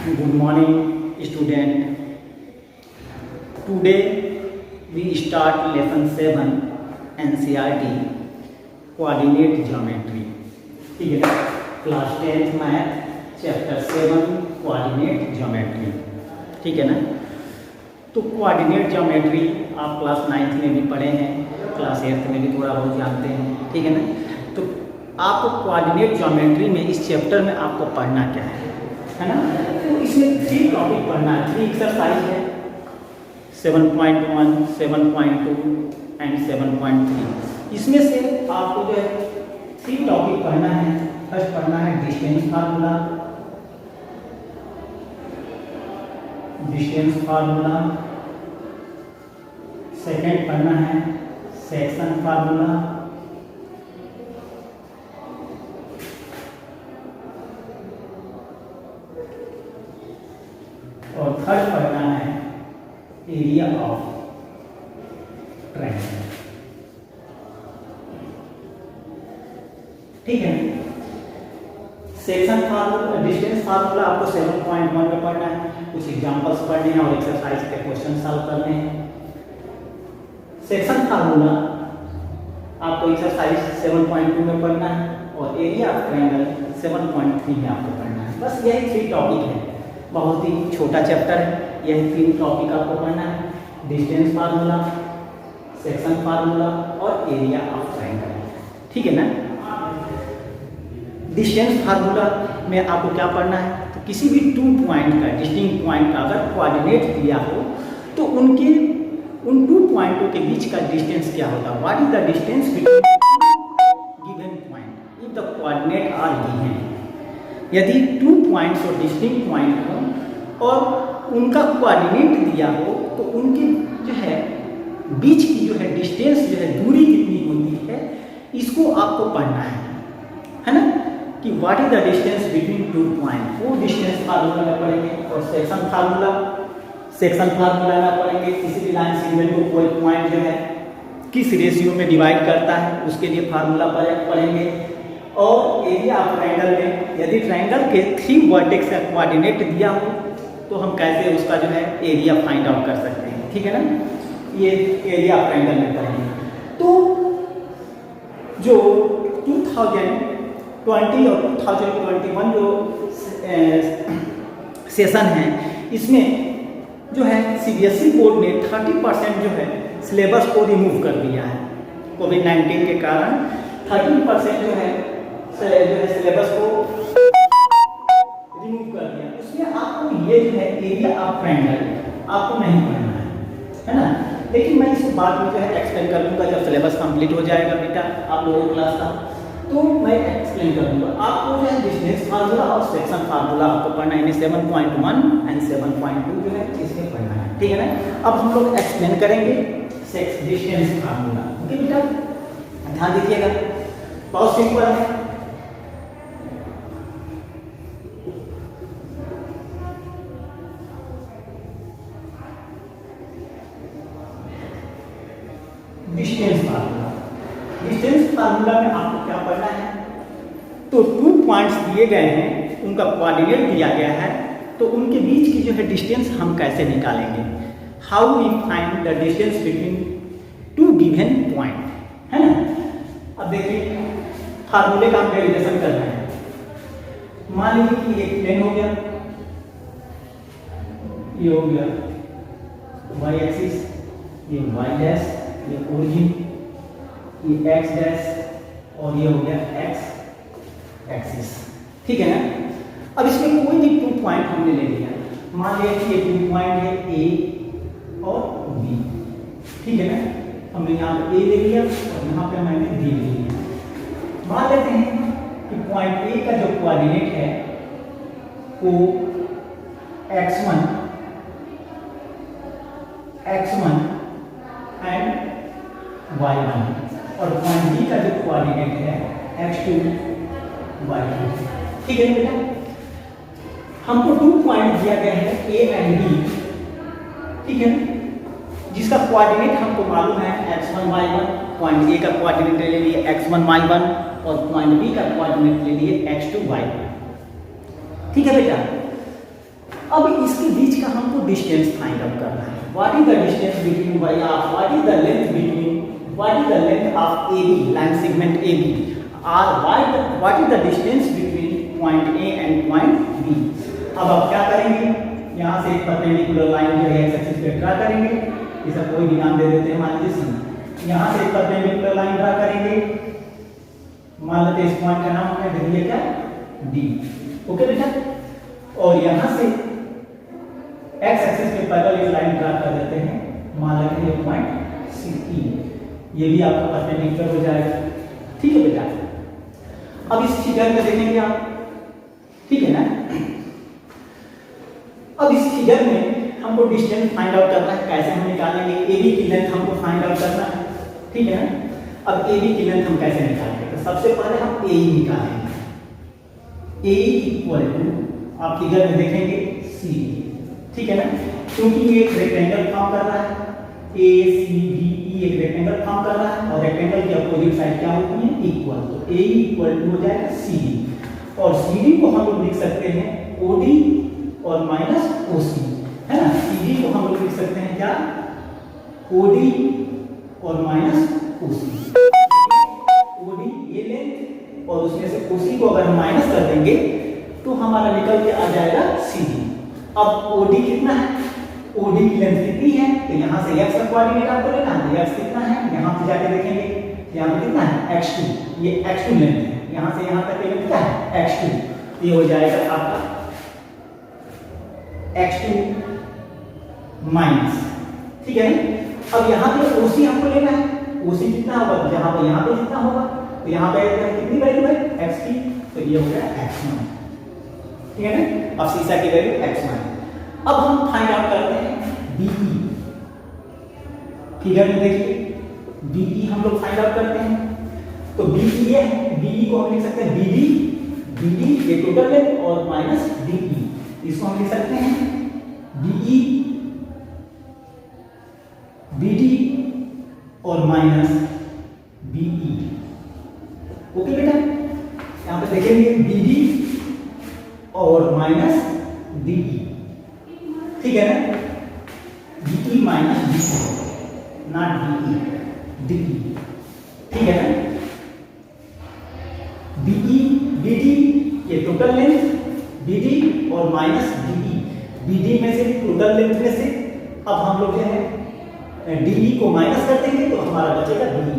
Good morning, student. Today we start lesson 7 NCERT coordinate geometry. ठीक है, class 10th math chapter 7 coordinate geometry. ठीक है ना. तो कोऑर्डिनेट ज्योमेट्री आप क्लास 9th में भी पढ़े हैं, क्लास 8th में भी थोड़ा बहुत जानते हैं. ठीक है ना. तो आपको कोऑर्डिनेट ज्योमेट्री में इस चैप्टर में आपको पढ़ना क्या है ना. तो इसमें 3 टॉपिक पढ़ना है, 3 एक्सरसाइज है, 7.1, 7.2 एंड 7.3. इसमें से आपको जो है 3 टॉपिक पढ़ना है. फर्स्ट पढ़ना है डिस्टेंस फार्मूला. सेकेंड पढ़ना है सेक्शन फार्मूला. और थर्ड पढ़ना है एरिया ऑफ ट्रायंगल. ठीक है. सेक्शन फार्मूला, डिस्टेंस फार्मूला आपको 7.1 में पढ़ना है. कुछ एग्जांपल्स पढ़ने हैं और एक्सरसाइज के क्वेश्चन सॉल्व करने हैं. सेक्शन फार्मूला आपको एक्सरसाइज 7.2 में पढ़ना है और एरिया ऑफ ट्रायंगल 7.3 में आपको पढ़ना है. बस यही 3 टॉपिक है, बहुत ही छोटा चैप्टर है. यही 3 टॉपिक आपको पढ़ना है, डिस्टेंस फार्मूला, सेक्शन फार्मूला और एरिया ऑफ ट्रायंगल. ठीक है ना. डिस्टेंस फार्मूला में आपको क्या पढ़ना है, तो किसी भी 2 पॉइंट का, डिस्टिंक्ट पॉइंट का अगर कोऑर्डिनेट दिया हो तो उन 2 पॉइंटों के बीच का डिस्टेंस क्या होगा. What is the distance between given point if the coordinate are given. यदि 2 पॉइंट्स और डिस्टिंक्ट पॉइंट हो और उनका कोऑर्डिनेट दिया हो तो उनके जो है बीच की जो है डिस्टेंस जो है दूरी कितनी होती है, इसको आपको पढ़ना है ना. कि what is the distance between 2 point, वो डिस्टेंस फार्मूला में पढ़ेंगे. और सेक्शन फार्मूला में पढ़ेंगे किसी भी लाइन सेगमेंट को कोई पॉइंट जो है किस रेशियो में डिवाइड करता है उसके लिए फार्मूला पढ़ेंगे. और एरिया ऑफ ट्रायंगल में यदि ट्रायंगल के 3 वर्टेक्स का कोऑर्डिनेट दिया हो तो हम कैसे उसका जो है एरिया फाइंड आउट कर सकते हैं. ठीक है ना. ये एरिया ऑफ ट्रायंगल में पढ़ेंगे. तो जो 2020 और 2021 जो सेशन है, इसमें जो है सीबीएसई बोर्ड ने 30% जो है सिलेबस को रिमूव कर दिया है. कोविड-19 के कारण 30% जो है सिलेबस को रिमूव कर दिया. उसमें आपको ये जो है एरिया ऑफ ट्रायंगल आपको नहीं पढ़ना है ना. लेकिन मैं इस बात में जो है एक्सप्लेन कर दूंगा जब सिलेबस कंप्लीट हो जाएगा बेटा आप लोगों क्लास का, तो मैं एक्सप्लेन कर दूंगा. आपको जो है डिस्टेंस फार्मूला और सेक्शन फार्मूला आपको पढ़ना है. 7.1 एंड 7.2 जो है इसमें पढ़ना है. ठीक है ना. अब हम लोग एक्सप्लेन करेंगे डिस्टेंस फार्मूला. ओके बेटा, ध्यान दीजिएगा, बहुत सिंपल है. डिस्टेंस फार्मूला में आपको क्या पढ़ना है, तो 2 पॉइंट्स दिए गए हैं, उनका कोऑर्डिनेट दिया गया है, तो उनके बीच की जो है डिस्टेंस हम कैसे निकालेंगे. How we find the distance between 2 given point, है ना. अब देखिए फार्मूले का हम डेरिवेशन करना है. मान लीजिए कि एक प्लेन हो गया, ये हो गया y एक्सिस, ये y डैश, ये ओरिजिन, ये x डैश और ये हो गया x एक्सिस. ठीक है ना. अब इसमें कोई भी 2 पॉइंट हमने ले लिया. मान लिया कि ये 2 पॉइंट है A और B. ठीक है ना. हमने यहाँ पे A ले लिया और यहाँ पे मैंने B ले लिया. मान लेते हैं कि पॉइंट A का जो कोऑर्डिनेट है वो x1 एंड y1 और पॉइंट B का जो कोऑर्डिनेट है x2 y2. ठीक है बेटा. हमको 2 पॉइंट दिया गया है A एंड B. ठीक है, जिसका कोऑर्डिनेट हमको मालूम है x1 y1. पॉइंट A का कोऑर्डिनेट ले लिए x1 y1 और पॉइंट B का कोऑर्डिनेट ले लिए x2 y2. ठीक है बेटा. अब इसके बीच का हमको डिस्टेंस फाइंड आउट करना है। What is the distance between what is the length between what is the length of AB line segment AB और what is the distance between point A and point B। अब आप क्या करेंगे, यहाँ से एक परपेंडिकुलर लाइन जो है एक्स एक्सिस पे ड्रा करेंगे, इसका कोई भी नाम दे देते हैं, मान लीजिए C। यहाँ से एक परपेंडिकुलर लाइन ड्रा करेंगे, मान लेते हैं इस पॉइंट का नाम हमने दे दिया क्या, D। ओके बेटा, और यहाँ से एक्स एक्सिस पे पैरेलल एक लाइन ड्रा कर देते हैं, मान लेते हैं ये पॉइंट C। ये भी आपका परपेंडिकुलर हो जाएगा। ठीक है बेटा, अब इस फिगर में देखेंगे आप, ठीक है ना। अब इस फिगर में हमको डिस्टेंस फाइंड आउट करना है, कैसे हम निकालेंगे, AB की लेंथ हमको फाइंड आउट करना है, ठीक है ना। अब AB की लेंथ हम कैसे निकालेंगे, तो सबसे पहले हम AE निकालेंगे। AE इक्वल टू आप फिगर में देखेंगे CD, ठीक है ना, क्योंकि ये एक रेक्टेंगल फॉर्म कर रहा है, ACDE एक रेक्टेंगल फॉर्म कर रहा है और रेक्टेंगल की अपोजिट साइड क्या होती है, इक्वल। तो AE इक्वल टू हो जाएगा CD और CD को हम लोग लिख सकते हैं OD और माइनस OC, है ना। CD को हम लोग लिख सकते हैं क्या, OD और माइनस OC। OD ये लेंथ और उसमें से OC को अगर हम माइनस कर देंगे तो हमारा निकल के आ जाएगा CD। अब OD कितना है, OD की लेंथ कितनी है, तो यहाँ से x का कोऑर्डिनेट आपको लेना है, x कितना है, यहाँ से जाके देखेंगे यहाँ पे कितना है x2, ये x2 लेंथ है, यहाँ से यहाँ तक लेंथ क्या है x2, ये हो जाएगा आपका x2 माइनस, ठीक है। अब यहाँ पे OC हमको लेना है, OC कितना होगा, यहाँ पे जितना होगा, तो यहाँ पे कितनी वैल्यू है x की, तो ये हो गया x1, ठीक है ना। अब सीसा की वैल्यू x1। अब हम फाइंड आउट करते हैं BE, फिगर में देखिए BE हम लोग फाइंड आउट करते हैं, तो BE ये है, BE को हम लिख सकते हैं BD ये टोटल लेंथ और माइनस DE, इसको हम लिख सकते हैं BD और माइनस BE। ओके बेटा, यहाँ पे देखेंगे BD और माइनस DE, ठीक है ना। DE minus DE, not DE, ठीक है ना। BD ये टोटल लेंथ, BD और माइनस BD में से टोटल लेंथ में से अब हम लोग जो है DE को माइनस कर देंगे तो हमारा बचेगा DE।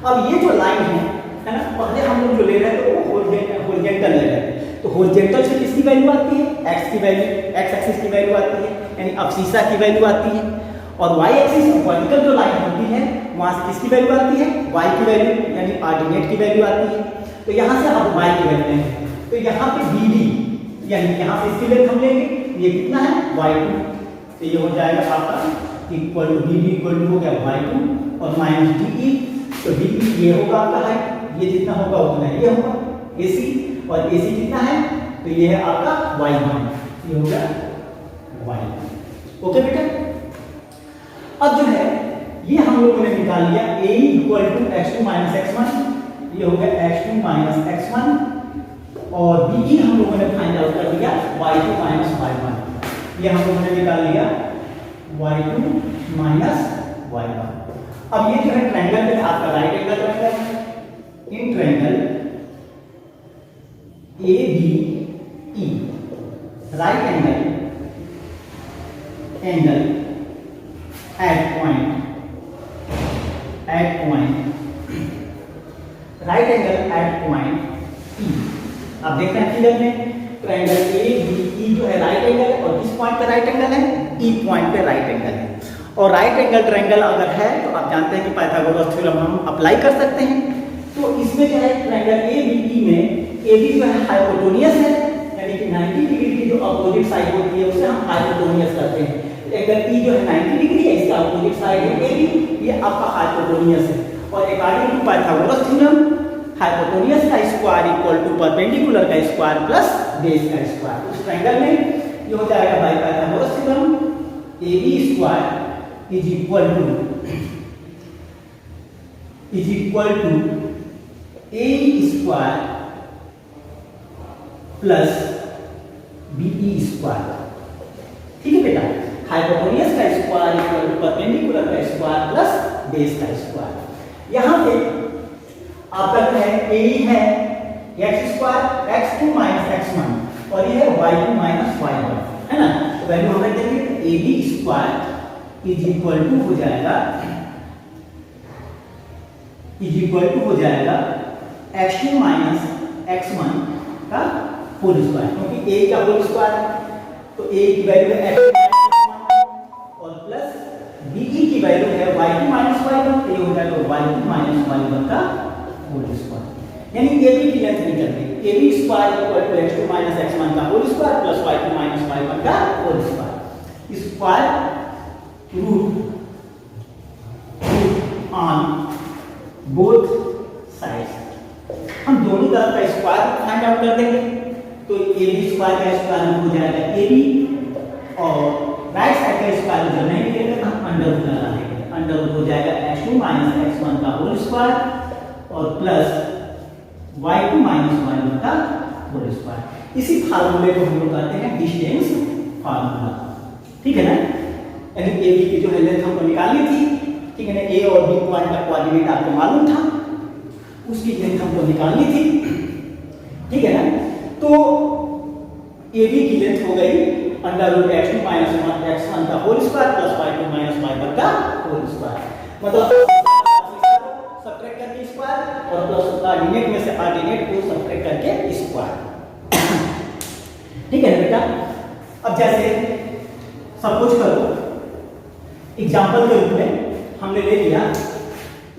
अब ये जो लाइन है ना, पहले हम लोग जो ले रहे हैं तो वो हॉरिजॉन्टल ले रहे हैं, तो हॉरिजॉन्टल से किसकी वैल्यू आती है, x की वैल्यू, x एक्सिस की वैल्यू आती है, यानी अब्सिसा की वैल्यू आती है, और y एक्सिस वर्टिकल जो लाइन होती है वहां से किसकी वैल्यू आती है, y की वैल्यू, यानी ऑर्डिनेट की वैल्यू आती है। तो यहाँ से अब y की वैल्यू लेंगे, तो यहाँ पे BD यानी यहाँ से इसकी लेंथ हम लेंगे, ये कितना है y2, तो ये हो जाएगा आपका equal to BD equal to हो गया y2 और माइनस DE, तो DE ये होगा आपका है, ये जितना होगा उतना ये होगा AC, और AC कितना है, तो ये है आपका y1, ये हो गया y। ओके बेटा, अब जो है ये हम लोगों ने निकाल लिया AE equal to x2 minus x1, ये हो गया x2 माइनस x1, और BE हम लोगों ने फाइंड आउट कर लिया y2 माइनस y1, ये हम लोगों ने निकाल लिया y2 माइनस y1। अब ये जो है ट्रायंगल में आपका राइट एंगल ट्रायंगल है, in triangle ABE right angle at point right angle at point E। आप देख रहे हैं फिगर में ट्रायंगल ABE जो है राइट एंगल है, और किस पॉइंट पे राइट एंगल है, E पॉइंट पे राइट एंगल है। और राइट एंगल ट्रायंगल अगर है तो आप जानते हैं कि पाइथागोरस थ्योरम हम अप्लाई कर सकते हैं। तो इसमें जो है ट्रायंगल ABE में AB जो है हाइपोटेन्यूस है, यानी कि 90 डिग्री की जो अपोजिट साइड होती है उसे हम हाइपोटेन्यूस करते हैं। एंगल E जो है 90 डिग्री है, इसका अपोजिट साइड है AB, ये आपका हाइपोटेन्यूस है। और according to Pythagoras theorem hypotenuse का स्क्वायर इक्वल टू परपेंडिकुलर का स्क्वायर प्लस बेस का स्क्वायर। उस ट्रायंगल में ये हो जाएगा by Pythagoras theorem AB square is equal to AE square plus BE square. ठीक है बेटा, हाइपोटेन्यूज का स्क्वायर इक्वल टू परपेंडिकुलर का स्क्वायर प्लस बेस का स्क्वायर। यहाँ पे आपका जो है ए है x square x2 minus x1 और ये है y2 माइनस y1, है ना। तो वैल्यू हम रख देंगे A B square is equal to हो जाएगा x2 माइनस x1 का होल स्क्वायर, क्योंकि a का होल स्क्वायर तो a की वैल्यू है x और प्लस b की वैल्यू है y2 माइनस y1, तो ये हो जाएगा y2 माइनस y1 का होल स्क्वायर। यानी AB की लेंथ निकल गई, AB square equal to x2 minus x1 का whole square plus y2 minus y1 का whole square. Square root on both sides, हम दोनों तरफ का स्क्वायर फाइंड आउट कर देंगे। तो AB स्क्वायर का स्क्वायर रूट हो जाएगा AB और राइट साइड का स्क्वायर जब नहीं मिलेगा तो हम अंडर रूट लगा देंगे। अंडर रूट हो जाएगा x2 माइनस x1 का होल स्क्वायर और प्लस y2 माइनस y1 का होल स्क्वायर। इसी फार्मूले को हम लोग कहते हैं डिस्टेंस फार्मूला, ठीक है ना। यानी AB की जो है लेंथ हमको निकालनी थी, ठीक है ना। A और B पॉइंट का कोऑर्डिनेट आपको मालूम था, उसकी लेंथ हमको निकालनी थी, ठीक है ना। तो AB की लेंथ हो गई under root x2 minus x1 का whole square plus y2 minus y1 का होल स्क्वायर। मतलब सब्ट्रैक्ट करके स्क्वायर और प्लस कोऑर्डिनेट में से ऑर्डिनेट को सब्ट्रैक्ट करके स्क्वायर, ठीक है बेटा। अब जैसे सपोज करो एग्जांपल के रूप में हमने ले लिया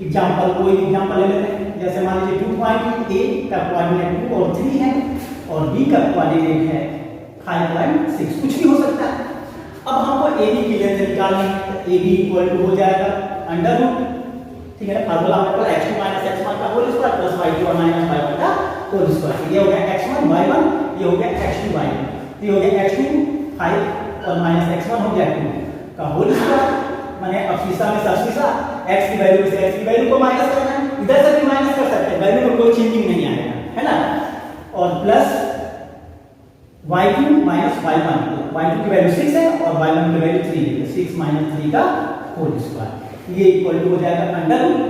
एग्जांपल, कोई एग्जांपल ले लेते हैं। जैसे मान लीजिए 2 पॉइंट A का कोऑर्डिनेट 2 और 3 है और B का कोऑर्डिनेट है 5.6, कुछ भी हो सकता है। अब हमको AB की लेंथ निकालनी है, तो AB इक्वल टू हो जाएगा अंडर रूट, ठीक है। फार्मूला हमारे पास x2 माइनस x1 का whole square plus y2 minus y1 का होल स्क्वायर। ये हो गया x1 y1, ये हो गया x2 y1, ये हो गया x2 5 और माइनस x1 हो गया 2 का होल स्क्वायर। माने अब शीशा में सब शीशा x की वैल्यू से x की वैल्यू को माइनस करना है, इधर से भी माइनस कर सकते हैं, वैल्यू में कोई चेंजिंग नहीं आएगा, है ना। और plus y2 minus y1, y2 की वैल्यू 6 है और y1 की वैल्यू 3 है, 6 माइनस 3 का होल स्क्वायर। ये इक्वल टू हो जाएगा अंडर रूट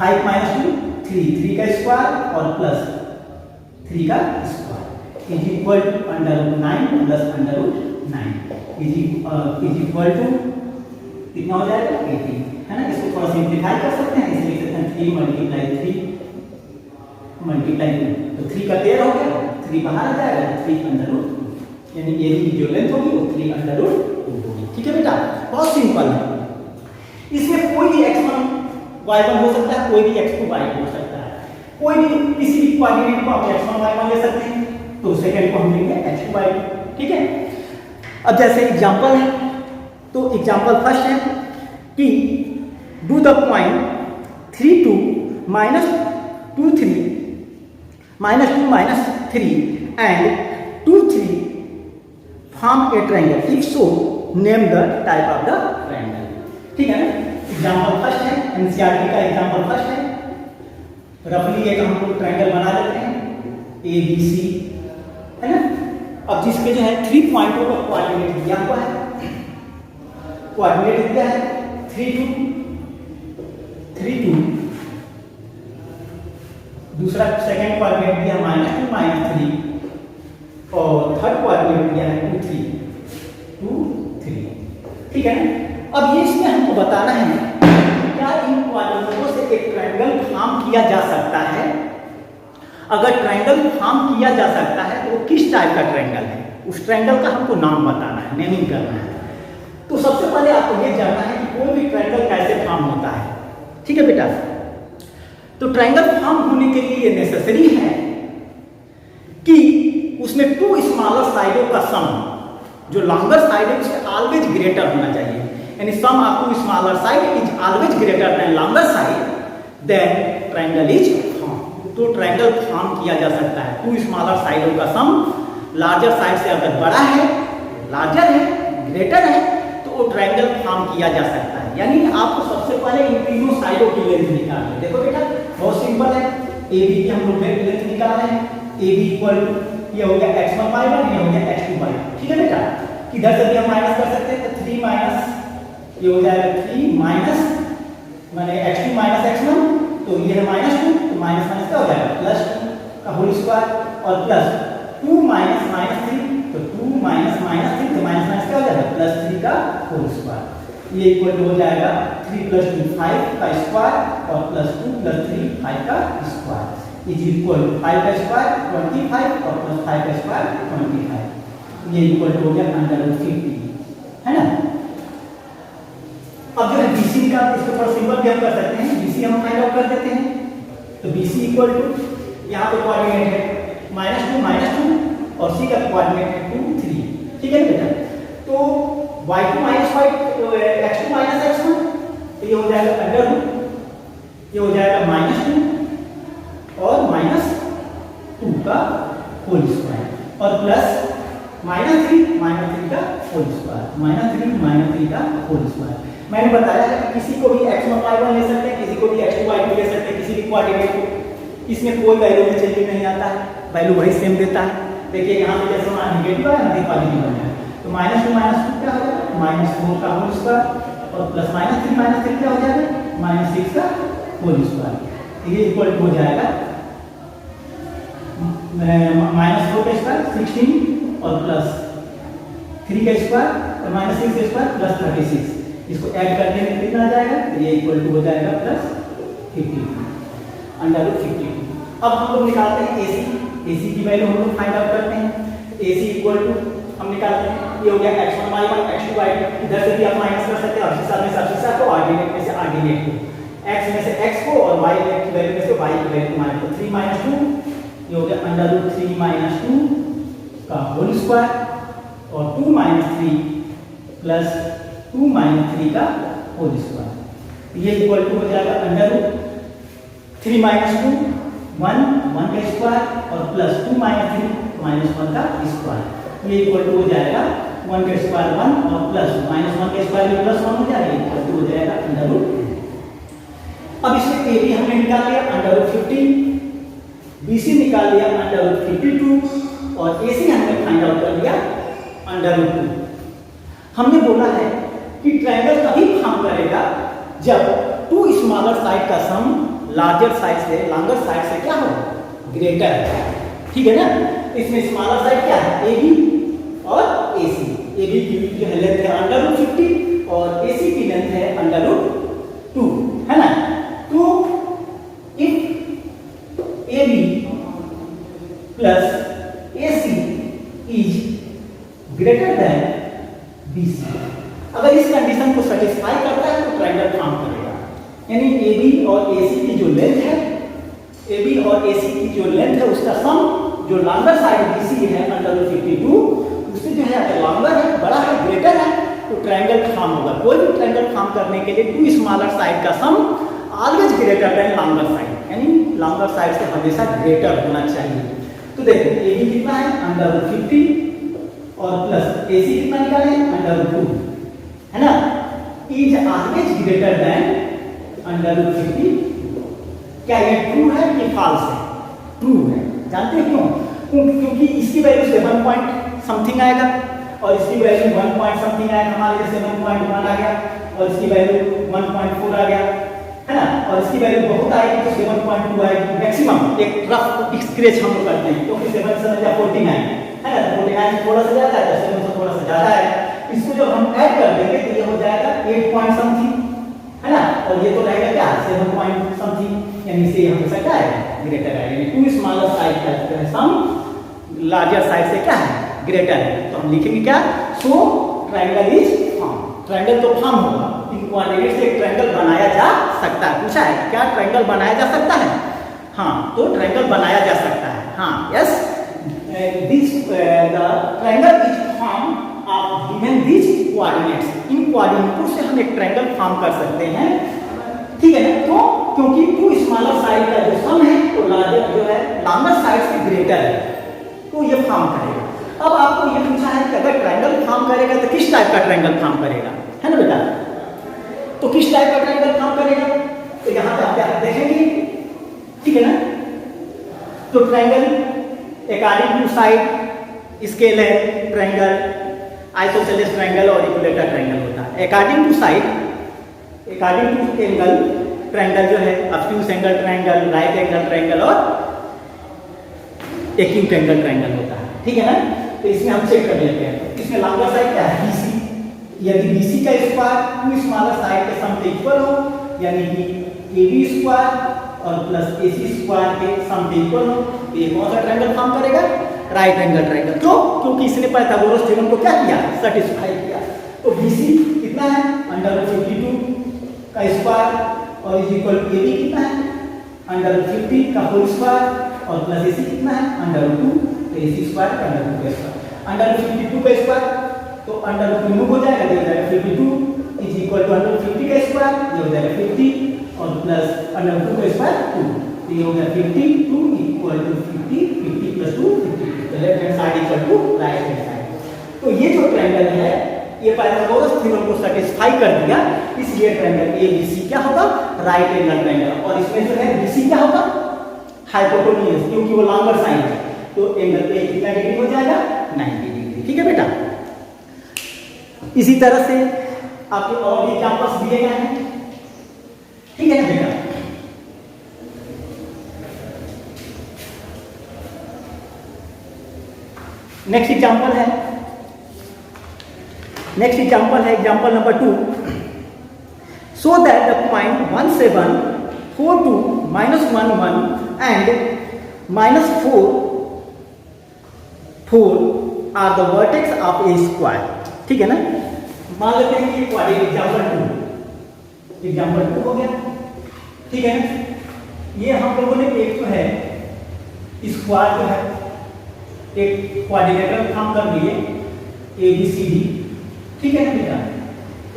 5 माइनस 2 3 का स्क्वायर और प्लस 3 का square is equal to under root 9 plus under root 9 is equal to कितना हो जाएगा 18, है ना। इसको थोड़ा सिंप्लीफाई कर सकते हैं, इसलिए लिख सकते हैं 3 मल्टीप्लाई 3 मल्टीप्लाई 2, तो 3 का पेयर हो गया, 3 बाहर आ जाएगा, 3 अंडर रूट, यानी ये की जो लेंथ होगी वो 3 अंडर रूट 2 होगी, ठीक है बेटा। बहुत सिंपल है। इसमें कोई भी x1 y1 हो सकता है, कोई भी x2 y2 हो सकता है, कोई भी किसी भी कोऑर्डिनेट को आप x1 y1 ले सकते हैं, तो सेकंड को हम लेंगे x2 y2, ठीक है। अब जैसे एग्जांपल है, तो एग्जांपल फर्स्ट है कि do the point 3 2 minus 2 3 minus 2 minus 3 and 2 3 form A triangle, if so name the type of the triangle, ठीक है ना। एग्जांपल फर्स्ट है, एनसीईआरटी का एग्जांपल फर्स्ट है। रफली एक हम लोग ट्रायंगल बना लेते हैं ABC, है ना। अब जिसके जो है 3 पॉइंटों का कोऑर्डिनेट दिया हुआ है, कोऑर्डिनेट दिया है 3 2, दूसरा सेकंड कोऑर्डिनेट दिया -2 -3 और थर्ड कोऑर्डिनेट दिया है 2 3, ठीक है ना। अब ये इसमें हमको बताना है क्या इन कोऑर्डिनेटों से एक ट्रायंगल फॉर्म किया जा सकता है। अगर ट्रायंगल फॉर्म किया जा सकता है तो किस टाइप का ट्रायंगल है, उस ट्रायंगल का हमको नाम बताना है, नेमिंग करना है। तो सबसे पहले आपको ये जानना है कि कोई भी ट्रायंगल कैसे फॉर्म होता है, ठीक है बेटा। तो ट्रायंगल फॉर्म होने के लिए ये नेसेसरी है कि उसमें 2 स्मॉलर साइडों का सम, जो लॉन्गर साइड है उससे ऑलवेज ग्रेटर होना चाहिए, यानी sum of 2 smaller side is always greater than longer side, then triangle is form. तो ट्रायंगल फॉर्म किया जा सकता है 2 स्मॉलर साइडों का सम लार्जर साइड से अगर बड़ा है, लार्जर है, ग्रेटर है, तो वो ट्रायंगल फॉर्म किया जा सकता है। यानी आपको सबसे पहले इन तीनों साइडों की लेंथ निकालनी है। देखो बेटा बहुत सिंपल है, AB की हम लोग लेंथ निकाल रहे हैं, AB इक्वल टू ये हो गया x1 y1, ये हो गया x2 y2, ठीक है बेटा। इधर से भी हम माइनस कर सकते हैं, तो 3 माइनस ये हो जाएगा 3 माइनस माने x2 माइनस x1, तो ये है -2, तो माइनस माइनस क्या हो जाएगा +2 का होल स्क्वायर और प्लस 2 माइनस -3, तो 2 माइनस -3, तो माइनस माइनस क्या हो जाएगा +3 का होल स्क्वायर। ये इक्वल टू हो जाएगा 3 + 2 5 का स्क्वायर और +2 + 3 5 का स्क्वायर इज इक्वल टू 5 का स्क्वायर 25 और +5 का स्क्वायर 25। ये इक्वल टू हो गया √50, है ना। अब जो है BC का इसको थोड़ा सिंपल भी हम कर सकते हैं, BC हम फाइंड आउट कर देते हैं। तो BC इक्वल टू यहाँ पे कोऑर्डिनेट है -2 और C का कोऑर्डिनेट है 2 3, ठीक है बेटा। तो y2 - y x2 - x1, तो ये हो जाएगा √, ये हो जाएगा -2 और -2 का होल स्क्वायर और प्लस -3 का होल स्क्वायर, -3 का होल स्क्वायर। मैंने बताया है कि किसी को भी x1 y1 ले सकते हैं, किसी को भी x2 y2 ले सकते हैं, किसी भी कोऑर्डिनेट को, इसमें कोई वैल्यू में चेंज नहीं आता है, वैल्यू वही सेम देता है। देखिए यहाँ पे जैसे हमारा नेगेटिव है ना, पॉजिटिव बन जाए, तो -2 -2 क्या हो जाएगा -4 का होल स्क्वायर और प्लस -3 क्या हो जाएगा -6 का होल स्क्वायर। ये इक्वल टू हो जाएगा -4 का स्क्वायर 16 और प्लस 3 का स्क्वायर और -6 का स्क्वायर प्लस 36। इसको ऐड करने में कितना आ जाएगा, तो ये इक्वल टू हो जाएगा +52 √52। अब हम लोग निकालते हैं AC की वैल्यू हम लोग फाइंड आउट करते हैं। AC इक्वल टू हम निकालते हैं, ये हो गया x1 y1 x2 y2, इधर से भी आप माइनस कर सकते हैं और इस में सबसे साथ को ऑर्डिनेट में से ऑर्डिनेट को x में से x को और y की वैल्यू में से y की वैल्यू माइनस, तो 3 - 2 ये हो गया √3 - 2 का होल स्क्वायर और 2 - 3 प्लस 2 - 3 का होल स्क्वायर। ये इक्वल टू हो जाएगा √3 - 2 1 का स्क्वायर और प्लस 2 - 3 -1 का स्क्वायर। ये इक्वल टू हो जाएगा 1 का स्क्वायर 1 और प्लस -1 का स्क्वायर भी +1 हो जाएगा, इक्वल टू हो जाएगा √2। अब इसमें AB हमने निकाल लिया √50, BC निकाल लिया √52 और AC हमने फाइंड आउट कर लिया √2। हमने बोला है कि ट्रायंगल तभी फॉर्म करेगा जब 2 स्मॉलर साइड का सम लार्जर साइड से लॉन्गर साइड से क्या हो ग्रेटर है, ठीक है ना। इसमें स्मॉलर साइड क्या है AB और AC। AB की जो है लेंथ है √50 और AC की लेंथ है √2, है ना। तो if AB plus AC is greater than BC, अगर इस कंडीशन को सेटिस्फाई करता है तो ट्रायंगल फॉर्म करेगा। यानी AB और AC की जो लेंथ है, AB और AC की जो लेंथ है उसका सम जो लॉन्गर साइड BC है √52 उससे जो है अगर लॉन्गर है, बड़ा है, ग्रेटर है, तो ट्रायंगल फॉर्म होगा। कोई भी ट्रायंगल फॉर्म करने के लिए 2 स्मॉलर साइड का sum always greater than longer side, यानी लॉन्गर साइड से हमेशा ग्रेटर होना चाहिए। तो देखो AB कितना है √50 और प्लस AC कितना निकाले √2, है ना। Is always greater then √50। क्या ये ट्रू है कि फॉल्स है? ट्रू है। जानते हैं क्यों? क्योंकि इसकी वैल्यू 7 पॉइंट समथिंग आएगा और इसकी वैल्यू 1 पॉइंट समथिंग आएगा, हमारे जैसे 7.1 आ गया और इसकी वैल्यू 1.4 आ गया, है ना। और इसकी वैल्यू बहुत आएगी तो 7.2 आएगी मैक्सिमम। एक रफ स्क्रैच हम लोग करते हैं क्योंकि 7 से या 49 है ना, 49 थोड़ा सा ज्यादा है, 7 से थोड़ा सा ज्यादा है। इसको जब हम ऐड कर देंगे तो ये हो जाएगा 8 पॉइंट समथिंग, है ना। और ये तो रहेगा क्या 7 पॉइंट समथिंग, यानी से हमेशा क्या है ग्रेटर है, यानी 2 स्मॉलर साइड का सम लार्जर साइड से क्या है ग्रेटर है। तो हम लिखेंगे क्या, सो ट्रायंगल इज फॉर्म। ट्रायंगल तो फॉर्म होगा, इन कोऑर्डिनेट से एक ट्रायंगल बनाया जा सकता है। पूछा है क्या ट्रायंगल बनाया जा सकता है? हाँ, तो ट्रायंगल बनाया जा सकता है। हाँ, yes, this the triangle is form of given this coordinates. इन कोऑर्डिनेटों से हम एक ट्रायंगल फॉर्म कर सकते हैं, ठीक है ना। तो क्योंकि 2 स्मॉलर साइड का जो सम है वो लार्जर जो है लॉन्गर साइड से ग्रेटर है, तो ये फॉर्म करेगा। अब आपको ये पूछा है कि अगर ट्रायंगल फॉर्म करेगा तो किस टाइप का ट्रायंगल फॉर्म करेगा, है ना बेटा। तो किस टाइप का ट्रायंगल फॉर्म करेगा, तो यहाँ पे आप देखेंगे, ठीक है ना। तो triangle according to side scale है ट्रायंगल, आइसोसेलेस ट्रायंगल और इक्विलेटरल ट्रायंगल होता है। According to side, according to angle, triangle जो है obtuse angle triangle, right angle triangle और एक्यूट एंगल ट्रायंगल होता है, ठीक है ना। तो इसमें हम चेक कर लेते हैं। इसमें लंबा साइड क्या है, BC। यदि BC का स्क्वायर टू स्मॉलर साइड के सम के इक्वल हो, यानी कि AB स्क्वायर और प्लस AC स्क्वायर के सम के इक्वल हो, तो ये कौन सा ट्रायंगल फॉर्म करेगा, राइट एंगल ट्रायंगल। क्यों, क्योंकि इसने पाइथागोरस थ्योरम को क्या किया, सेटिस्फाई किया। तो BC कितना है, √52 का स्क्वायर और इज इक्वल टू AB कितना है, √50 का होल स्क्वायर और प्लस AC कितना है, √2, तो AC स्क्वायर का √2 का स्क्वायर, √52 का स्क्वायर तो √2 रिमूव हो जाएगा, ये हो जाएगा 52 इज इक्वल टू √50 का स्क्वायर, ये हो जाएगा 50 और प्लस √2 का स्क्वायर 2, तो ये हो गया 52 इक्वल टू 50, 50 प्लस 2 50, तो left hand side equal to right hand side. तो ये जो ट्रायंगल है ये पाइथागोरस थ्योरम को सेटिस्फाई कर दिया, इसलिए ट्रायंगल ABC क्या होगा, राइट एंगल ट्रायंगल। और इसमें जो है BC क्या होगा, हाइपोटेन्यूज, क्योंकि वो लॉन्गर साइड है, तो एंगल A कितना डिग्री हो जाएगा, 90 डिग्री, ठीक है बेटा। इसी तरह से आपके और भी एग्जांपल्स दिए गए हैं, ठीक है ना बेटा। नेक्स्ट एग्जांपल है, नेक्स्ट एग्जांपल है example number 2। So that the point 1 7 4 2 -1 1 and -4 4 are the vertex of a square, ठीक है ना। मान लेते हैं कि क्वाड्रेटिक एग्जांपल 2 हो गया, ठीक है ना। ये हम लोगों ने एक जो है स्क्वायर जो है एक क्वाड्रिलेटरल फॉर्म कर लिए ABCD, ठीक है ना बेटा।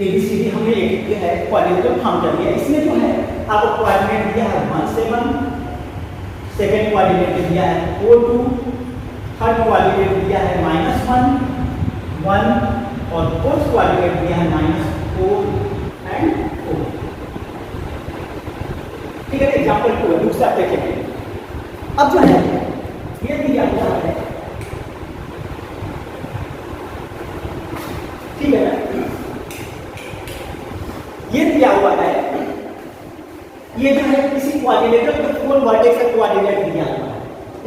ABCD हमने एक जो है क्वाड्रिलेटरल फॉर्म कर लिया। इसमें जो है आपको कोऑर्डिनेट दिया है 1 7, सेकंड कोऑर्डिनेट दिया है 4 2, थर्ड कोऑर्डिनेट दिया है -1 1 और फोर्थ कोऑर्डिनेट दिया है -4 एंड 4, ठीक है। एग्जांपल 2 दूसरा देखेंगे। अब जो है ये दिया हुआ है, ठीक है ना, ये दिया हुआ है, ये जो है किसी कोऑर्डिनेटर में 4 वर्टेक्स का कोऑर्डिनेट दिया हुआ है।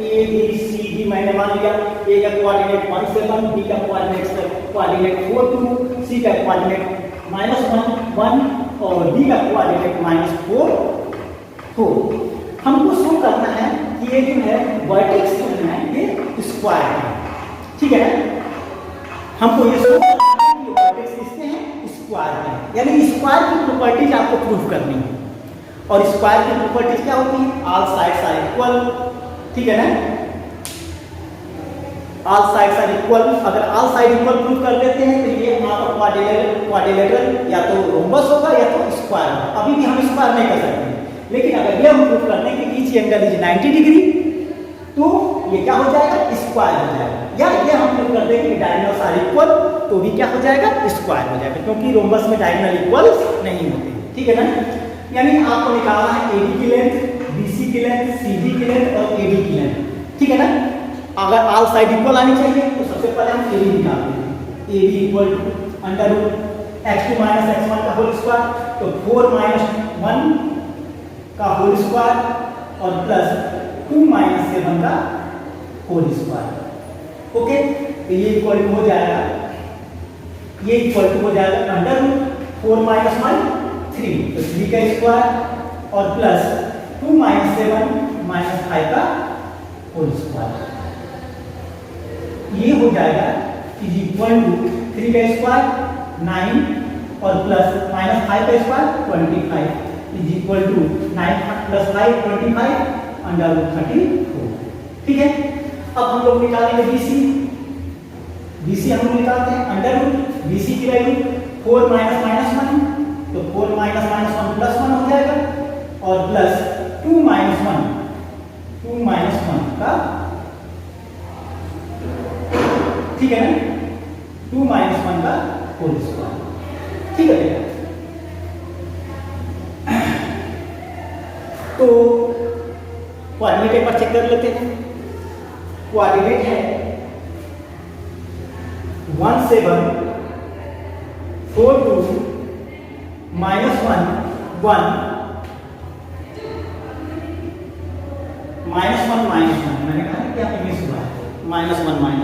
A B C D मैंने मान लिया, A का कोऑर्डिनेट 1 7, B का कोऑर्डिनेट 4 2, C का कोऑर्डिनेट -1 1 और D का कोऑर्डिनेट -4 4। हमको शो करना है कि ये जो है वर्टेक्स जो है ये स्क्वायर है, ठीक है ना। हमको ये शो करना है कि वर्टेक्स किसके हैं, स्क्वायर है, यानी स्क्वायर की प्रॉपर्टीज आपको प्रूफ करनी है। और स्क्वायर की प्रॉपर्टीज क्या होती है, ऑल साइड्स आर इक्वल, ठीक है ना। ऑल साइड्स आर इक्वल, अगर ऑल साइड इक्वल प्रूफ कर देते हैं तो ये आपका क्वाड्रिलेटरल या तो रोम्बस होगा या तो स्क्वायर होगा। अभी भी हम स्क्वायर नहीं कर सकते, लेकिन अगर ये हम प्रूफ करते हैं कि ईच एंगल इज 90 डिग्री, तो ये क्या हो जाएगा, स्क्वायर हो जाएगा। या ये हम प्रूफ करते हैं कि डायगोनल्स आर इक्वल, तो भी क्या हो जाएगा, स्क्वायर हो जाएगा, क्योंकि रोम्बस में डायगोनल इक्वल नहीं होते, ठीक है ना। यानी आपको निकालना है AB की लेंथ, BC की लेंथ, CD की लेंथ और AD की लेंथ, ठीक है ना। अगर ऑल साइड इक्वल आनी चाहिए तो सबसे पहले हम AB निकालते हैं। AB equal to √x2 - x1 का होल स्क्वायर, तो 4 - 1 का होल स्क्वायर और प्लस 2 - 7 का होल स्क्वायर, ओके। तो ये इक्वल टू हो जाएगा, ये इक्वल टू हो जाएगा √4 - 1 3, तो 3 का स्क्वायर और प्लस 2 - 7 - 5 का होल स्क्वायर, ये हो जाएगा इज इक्वल टू 3 का स्क्वायर 9 और प्लस -5 का स्क्वायर 25 इज इक्वल टू 9 + 5 25 √34, ठीक है। अब हम लोग निकालेंगे BC हम लोग निकालते हैं BC की वैल्यू 4 - -1, तो 4 - -1 +1 हो जाएगा और प्लस 2 - 1 का, ठीक है ना, 2 - 1 का होल स्क्वायर, ठीक है। तो कोऑर्डिनेट एक बार चेक कर लेते हैं। कोऑर्डिनेट है 1742 -1 1 -1 मैंने कहा कि यहाँ पे मिस हुआ है -1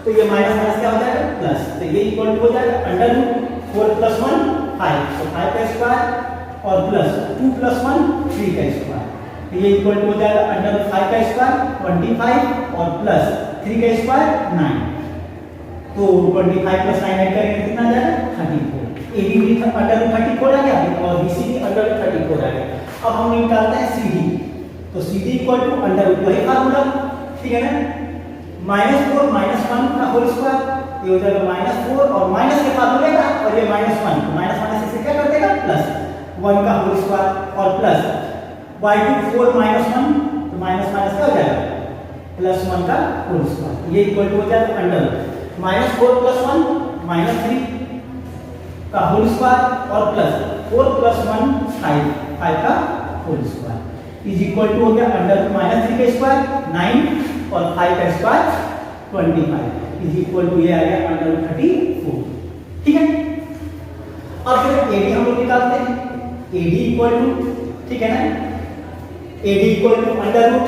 तो ये माइनस माइनस क्या हो जाएगा प्लस, तो ये इक्वल टू हो जाएगा अंडर रूट 4 + 1 5, तो 5 का स्क्वायर और प्लस 2 + 1 3 का स्क्वायर, तो ये इक्वल टू हो जाएगा अंडर रूट 5 का स्क्वायर 25 और प्लस 3 का स्क्वायर 9, तो 25 + 9 ऐड करेंगे कितना आ जाएगा 34। एबी भी अंडर रूट 34 आ गया और बीसी भी अंडर रूट 34 आ गया। अब हम निकालते हैं सीडी, तो CD equal to under root वही फार्मूला, ठीक है ना, -4 - 1 का होल स्क्वायर, ये हो जाएगा -4 और माइनस के फार्मूले का और ये -1 इसे क्या कर देगा प्लस 1 का होल स्क्वायर और प्लस y2 4 - 1 तो माइनस माइनस क्या हो जाएगा +1 का होल स्क्वायर, ये इक्वल टू हो जाएगा अंडर -4 + 1 -3 का होल स्क्वायर और प्लस 4 + 1 5 का whole square is equal to हो गया अंडर -3 का स्क्वायर 9 और 5 का स्क्वायर 25 इज इक्वल टू ये आ गया अंडर रूट 34, ठीक है। अब फिर एडी हम लोग निकालते हैं, एडी इक्वल टू, ठीक है ना, AD equal to under root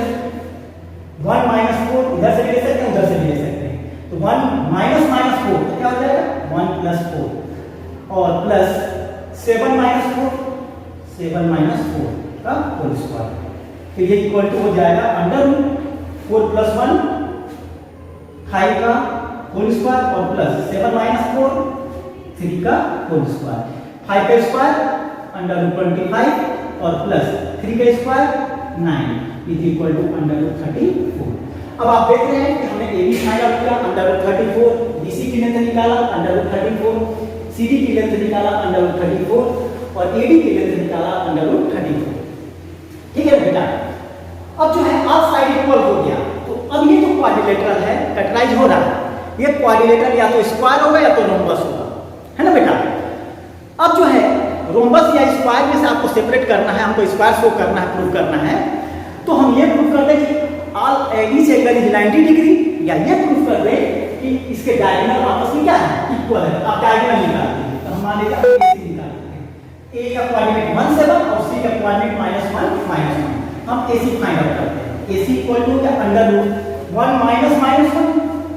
1 - 4 इधर से भी ले सकते हैं उधर से भी ले सकते हैं, तो 1 - -4 तो क्या हो जाएगा 1 + 4 और प्लस 7 - 4 का होल स्क्वायर, तो ये इक्वल टू हो जाएगा अंडर रूट 4 + 1 5 का होल स्क्वायर और प्लस 7 - 4 3 का होल स्क्वायर, 5 का स्क्वायर अंडर रूट 25 और प्लस 3 का square 9 is equal to under root 34। अब आप देख रहे हैं कि हमने ए बी फाइंड आउट किया अंडर रूट 34, बीसी की लेंथ निकाला अंडर रूट 34, सीडी की लेंथ निकाला अंडर रूट 34 और एडी की लेंथ निकाला अंडर रूट 34, ठीक है बेटा। अब जो है ऑल साइड इक्वल हो गया, तो अब ये जो क्वाड्रिलेटरल है कटराइज हो रहा है, ये क्वाड्रिलेटरल या तो स्क्वायर होगा या तो रोम्बस होगा, है ना बेटा। अब जो है रोम्बस या स्क्वायर में से आपको सेपरेट करना है, हमको स्क्वायर शो करना है, प्रूव करना है, तो हम ये प्रूव कर दें कि all each angle is 90 degree, या ये प्रूव कर दें कि इसके डायगोनल आपस में क्या है इक्वल है। आप डायगोनल निकालते हैं तो हम मान लीजिए AC निकालते हैं, A का कोऑर्डिनेट 1 7 और C का कोऑर्डिनेट -1 -1, हम AC फाइंड आउट करते हैं। AC इक्वल टू क्या अंडर रूट 1 - -1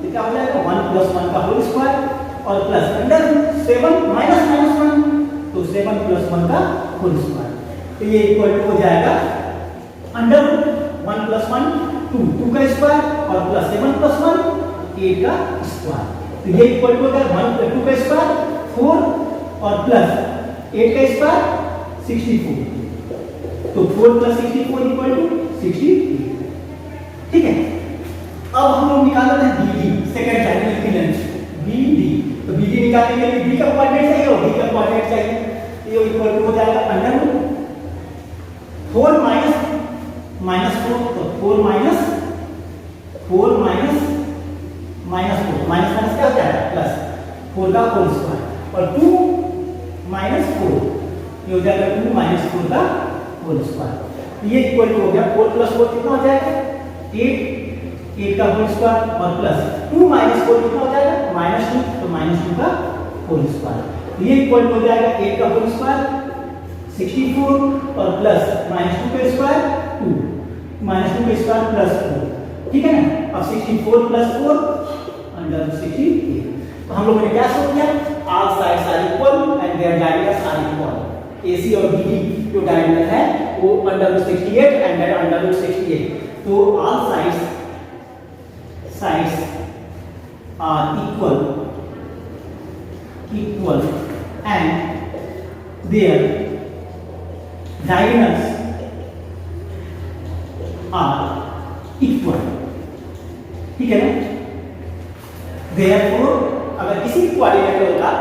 तो क्या हो जाएगा 1 + 1 का होल स्क्वायर और प्लस अंडर रूट 7 - -1 तो 7 + 1 का होल स्क्वायर, तो ये इक्वल टू हो जाएगा अंडर रूट 1 + 1 2 का स्क्वायर और प्लस 7 + 1 8 का स्क्वायर, तो ये इक्वल टू हो गया 1 + 2 का स्क्वायर 4 और प्लस 8 का स्क्वायर 64, तो 4 + 64 इक्वल टू 68, ठीक है। अब हम लोग निकाल लेते हैं BD, सेकंड डायगोनल की लेंथ BD, तो BD निकालने के लिए B का कोऑर्डिनेट चाहिए और D का कोऑर्डिनेट चाहिए, ये इक्वल टू हो जाएगा अंडर रूट 4 - -4 तो 4 - माइनस क्या हो जाएगा प्लस 4 का होल स्क्वायर और 2 - 4 ये हो जाएगा 2 - 4 का होल स्क्वायर, ये इक्वल टू हो गया 4 + 4 कितना हो जाएगा 8 का होल स्क्वायर और प्लस 2 - 4 कितना हो जाएगा -2 तो -2 का होल स्क्वायर, ये इक्वल टू हो जाएगा 8 का होल स्क्वायर 64 और प्लस -2 का स्क्वायर 2 -2 का स्क्वायर प्लस 4, ठीक है ना। अब 64 + 4 अंडर 68, तो हम लोगों ने क्या शो किया all sides are equal and their diagonals are equal, AC और BD जो डायगोनल है वो अंडर 68 एंड अंडर 68, तो all sides are equal and their diagonals are equal, ठीक है ना। Therefore अगर किसी क्वाड्रिलेटरल का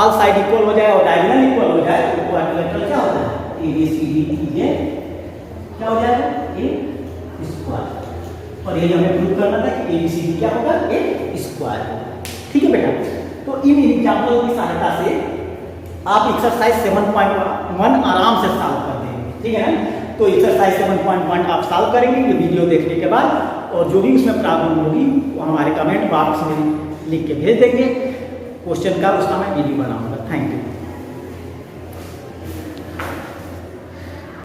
ऑल साइड इक्वल हो जाए और डायगोनल इक्वल हो जाए तो क्वाड्रिलेटरल क्या होता है ABCD क्या हो जाएगा A स्क्वायर, और ये हमें प्रूव करना था कि ABCD क्या होगा एक स्क्वायर होगा, ठीक है बेटा। तो इन एग्जांपल की सहायता से आप एक्सरसाइज 7.1 आराम से सॉल्व कर देंगे, ठीक है ना। तो एक्सरसाइज 7.1 आप सॉल्व करेंगे ये वीडियो देखने के बाद, और जो भी उसमें प्रॉब्लम होगी वो हमारे कमेंट बॉक्स में लिख के भेज देंगे क्वेश्चन का, उसका मैं वीडियो बनाऊंगा। Thank you.